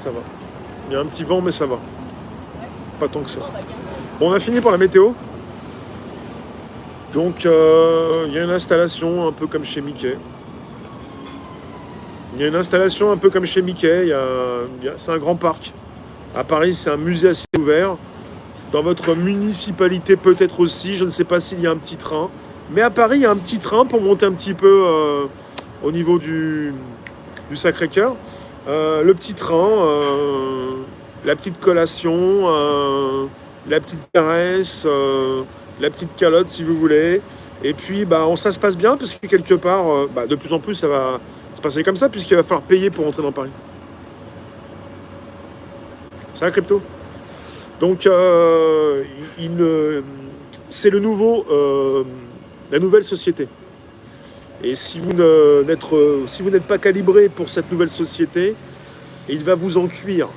ça va. Il y a un petit vent, mais ça va. Pas tant que ça. Bon, on a fini pour la météo. Donc, il y a une installation un peu comme chez Mickey. C'est un grand parc. À Paris, c'est un musée assez ouvert. Dans votre municipalité, peut-être aussi. Je ne sais pas s'il y a un petit train. Mais à Paris, il y a un petit train pour monter un petit peu au niveau du Sacré-Cœur. Le petit train, la petite collation, la petite caresse, la petite calotte si vous voulez. Et puis ça se passe bien parce que quelque part, de plus en plus ça va se passer comme ça puisqu'il va falloir payer pour entrer dans Paris. C'est un crypto. Donc c'est la nouvelle société. Et si vous n'êtes pas calibré pour cette nouvelle société, il va vous en cuire.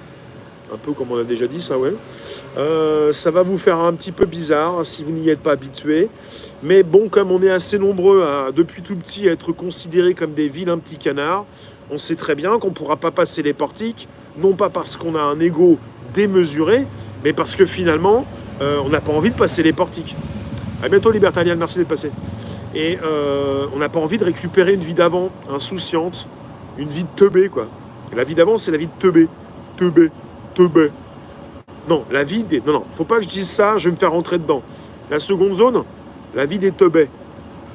Un peu comme on a déjà dit, ça, ouais. Ça va vous faire un petit peu bizarre si vous n'y êtes pas habitué. Mais bon, comme on est assez nombreux depuis tout petit à être considérés comme des vilains petits canards, on sait très bien qu'on ne pourra pas passer les portiques, non pas parce qu'on a un ego démesuré, mais parce que finalement, on n'a pas envie de passer les portiques. À bientôt, Libertalian, merci d'être passé. Et on n'a pas envie de récupérer une vie d'avant, insouciante, une vie de teubé, quoi. Et la vie d'avant, c'est la vie de teubé. Teubé. Non, la vie des... Non, faut pas que je dise ça, je vais me faire rentrer dedans. La seconde zone, la vie des teubés.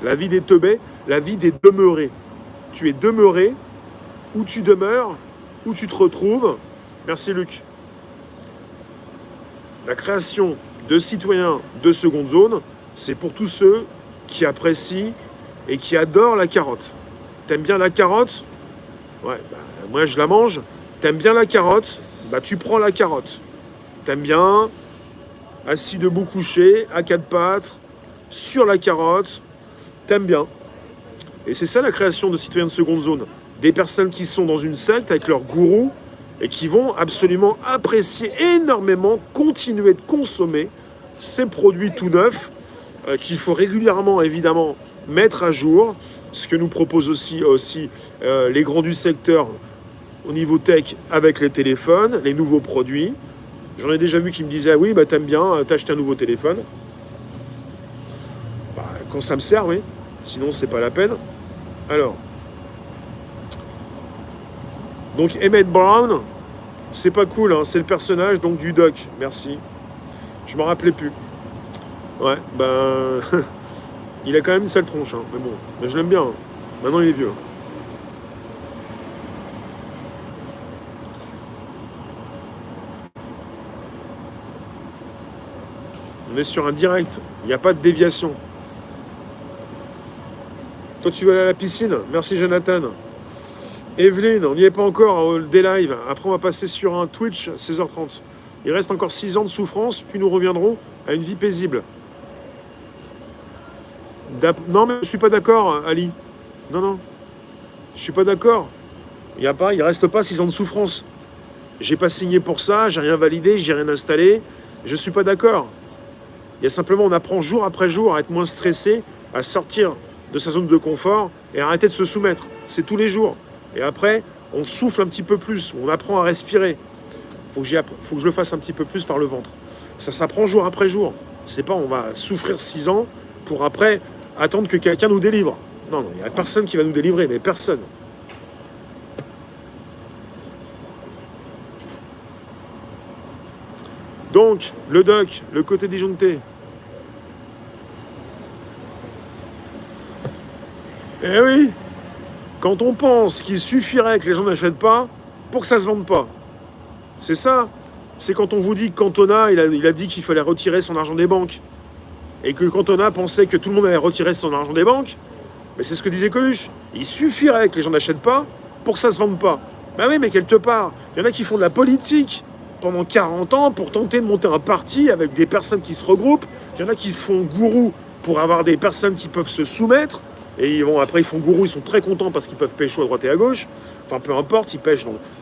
La vie des teubés, la vie des demeurés. Tu es demeuré, où tu demeures, où tu te retrouves. Merci, Luc. La création de citoyens de seconde zone, c'est pour tous ceux qui apprécient et qui adorent la carotte. T'aimes bien la carotte? Ouais, moi je la mange. T'aimes bien la carotte? Tu prends la carotte. T'aimes bien, assis debout couché, à quatre pattes, sur la carotte. T'aimes bien. Et c'est ça la création de citoyens de seconde zone. Des personnes qui sont dans une secte avec leur gourou et qui vont absolument apprécier énormément, continuer de consommer ces produits tout neufs qu'il faut régulièrement, évidemment, mettre à jour. Ce que nous proposent aussi les grands du secteur au niveau tech avec les téléphones, les nouveaux produits. J'en ai déjà vu qui me disaient « Oui, t'aimes bien, t'as acheté un nouveau téléphone. » Quand ça me sert, oui. Sinon, c'est pas la peine. Alors. Donc, Emmett Brown, c'est pas cool, hein, c'est le personnage donc du doc. Merci. Je m'en rappelais plus. Ouais, il a quand même une sale tronche, hein, mais bon. Mais je l'aime bien. Hein. Maintenant, il est vieux. On est sur un direct. Il n'y a pas de déviation. Toi, tu veux aller à la piscine? Merci, Jonathan. Evelyne, on n'y est pas encore des lives. Après, on va passer sur un Twitch, 16h30. Il reste encore 6 ans de souffrance, puis nous reviendrons à une vie paisible. Non, mais je ne suis pas d'accord, Ali. Non. Je ne suis pas d'accord. Il reste pas 6 ans de souffrance. J'ai pas signé pour ça, j'ai rien validé, j'ai rien installé. Je ne suis pas d'accord. Il y a simplement, on apprend jour après jour à être moins stressé, à sortir de sa zone de confort et à arrêter de se soumettre. C'est tous les jours. Et après, on souffle un petit peu plus, on apprend à respirer. Faut que je le fasse un petit peu plus par le ventre. Ça s'apprend jour après jour. C'est pas on va souffrir 6 ans pour après attendre que quelqu'un nous délivre. Non, il n'y a personne qui va nous délivrer, mais personne. Donc, le doc, le côté disjoncté. Eh oui, quand on pense qu'il suffirait que les gens n'achètent pas pour que ça se vende pas. C'est ça. C'est quand on vous dit que Cantona, il a dit qu'il fallait retirer son argent des banques. Et que Cantona pensait que tout le monde allait retirer son argent des banques. Mais c'est ce que disait Coluche. Il suffirait que les gens n'achètent pas pour que ça se vende pas. Ben oui, mais quelque part, il y en a qui font de la politique pendant 40 ans pour tenter de monter un parti avec des personnes qui se regroupent. Il y en a qui font gourou pour avoir des personnes qui peuvent se soumettre. Et après, ils font gourou, ils sont très contents parce qu'ils peuvent pêcher à droite et à gauche. Enfin, peu importe,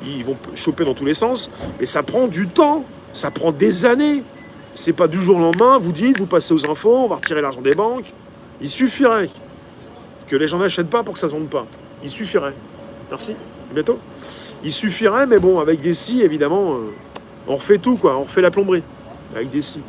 ils vont choper dans tous les sens. Mais ça prend du temps, ça prend des années. C'est pas du jour au lendemain, vous passez aux infos, on va retirer l'argent des banques. Il suffirait que les gens n'achètent pas pour que ça se vende pas. Il suffirait. Merci, à bientôt. Il suffirait, mais bon, avec des scies, évidemment, on refait tout, quoi. On refait la plomberie avec des scies.